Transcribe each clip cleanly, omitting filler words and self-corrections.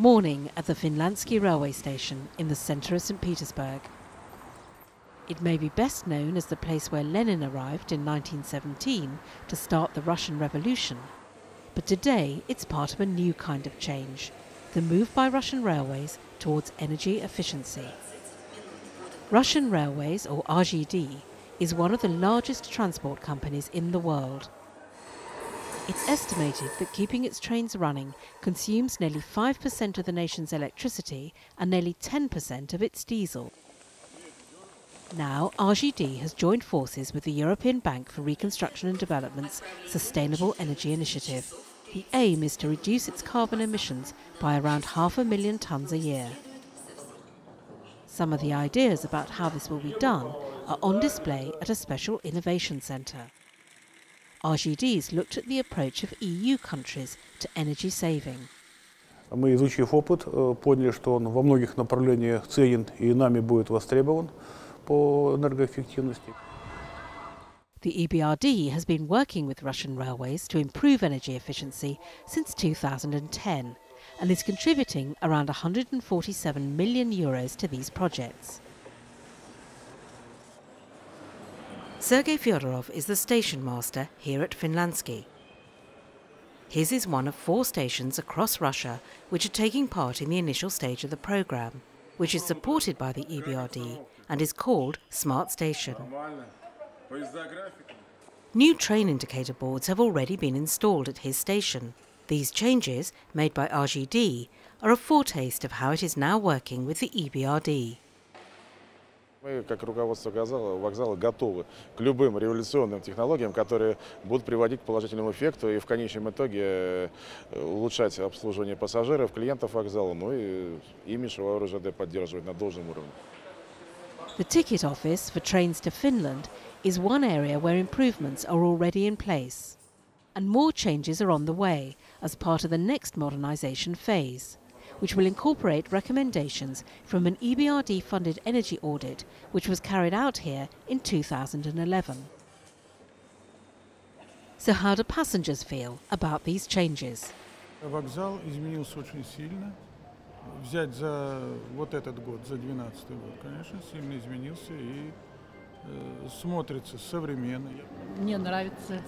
Morning at the Finlandsky railway station in the centre of St Petersburg. It may be best known as the place where Lenin arrived in 1917 to start the Russian Revolution, but today it's part of a new kind of change, the move by Russian railways towards energy efficiency. Russian Railways, or RZD, is one of the largest transport companies in the world. It's estimated that keeping its trains running consumes nearly 5% of the nation's electricity and nearly 10% of its diesel. Now, RZD has joined forces with the European Bank for Reconstruction and Development's Sustainable Energy Initiative. The aim is to reduce its carbon emissions by around 500,000 tonnes a year. Some of the ideas about how this will be done are on display at a special innovation centre. RZD's looked at the approach of EU countries to energy saving. Мы, изучив опыт, поняли, что он во многих направлениях ценен и нами будет востребован по энергоэффективности. The EBRD has been working with Russian railways to improve energy efficiency since 2010 and is contributing around €147 million to these projects. Sergei Fyodorov is the station master here at Finlandsky. His is one of 4 stations across Russia which are taking part in the initial stage of the programme, which is supported by the EBRD and is called Smart Station. New train indicator boards have already been installed at his station. These changes, made by RZD, are a foretaste of how it is now working with the EBRD. Мы, как руководство вокзала, готовы к любым революционным технологиям, которые будут приводить к положительному эффекту и в конечном итоге улучшать обслуживание пассажиров, клиентов вокзала, ну и имидж РЖД поддерживать на должном уровне. The ticket office for trains to Finland is one area where improvements are already in place. And more changes are on the way as part of the next modernisation phase, which will incorporate recommendations from an EBRD-funded energy audit which was carried out here in 2011. So how do passengers feel about these changes? Вокзал изменился очень сильно. Взять за вот этот год, за 2012 год, конечно, сильно изменился и смотрится современно. Мне нравится.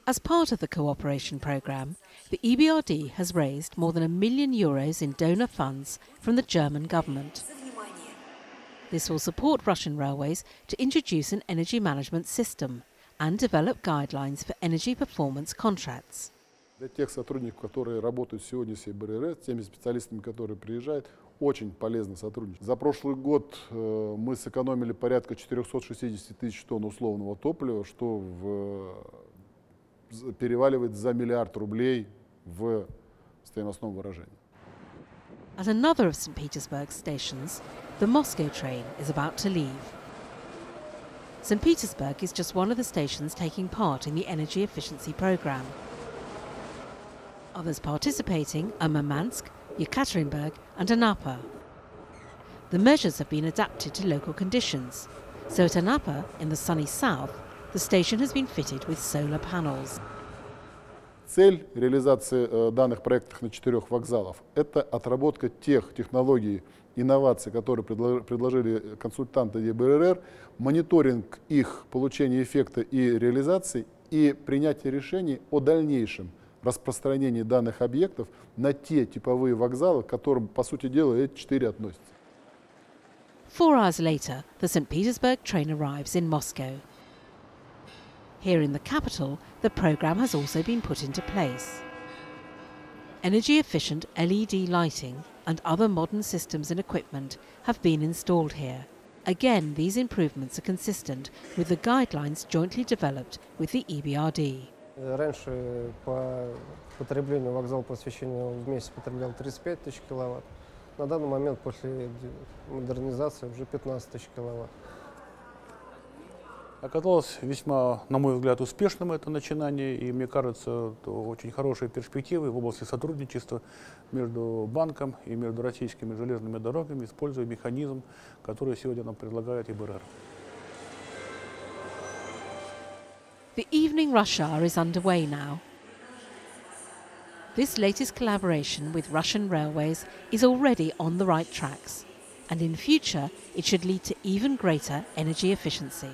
As part of the cooperation programme, the EBRD has raised more than €1 million in donor funds from the German government. This will support Russian railways to introduce an energy management system and develop guidelines for energy performance contracts. Для тех сотрудников, которые работают сегодня с EBRD, с теми специалистами, которые приезжают, очень полезно сотрудничать. За прошлый год мы сэкономили порядка 460 тысяч тонн условного топлива, что переваливает за миллиард рублей в стоимостном выражении. At another of St Petersburg's stations, the Moscow train is about to leave. St Petersburg is just one of the stations taking part in the energy efficiency programme. Others participating are Murmansk, Yekaterinburg and Anapa. The measures have been adapted to local conditions, so at Anapa, in the sunny south, the station has been fitted with solar panels. Цель реализации данных проектов на 4 вокзалах – это отработка тех технологий, инноваций, которые предложили консультанты EBRD, мониторинг их получения эффекта и реализации и принятие решений о дальнейшем распространении данных объектов на те типовые вокзалы, к которым, по сути дела, эти 4 относятся. 4 hours later, the St Petersburg train arrives in Moscow. Here in the capital, the programme has also been put into place. Energy-efficient LED lighting and other modern systems and equipment have been installed here. Again, these improvements are consistent with the guidelines jointly developed with the EBRD. Раньше по потреблению вокзал по освещению в месяц потреблял 35 тысяч киловатт. На данный момент после модернизации уже 15 тысяч киловатт. Оказалось весьма, на мой взгляд, успешным это начинание, и мне кажется, это очень хорошие перспективы в области сотрудничества между банком и между российскими железными дорогами, используя механизм, который сегодня нам предлагает EBRD. The evening rush hour is underway now. This latest collaboration with Russian railways is already on the right tracks, and in future it should lead to even greater energy efficiency.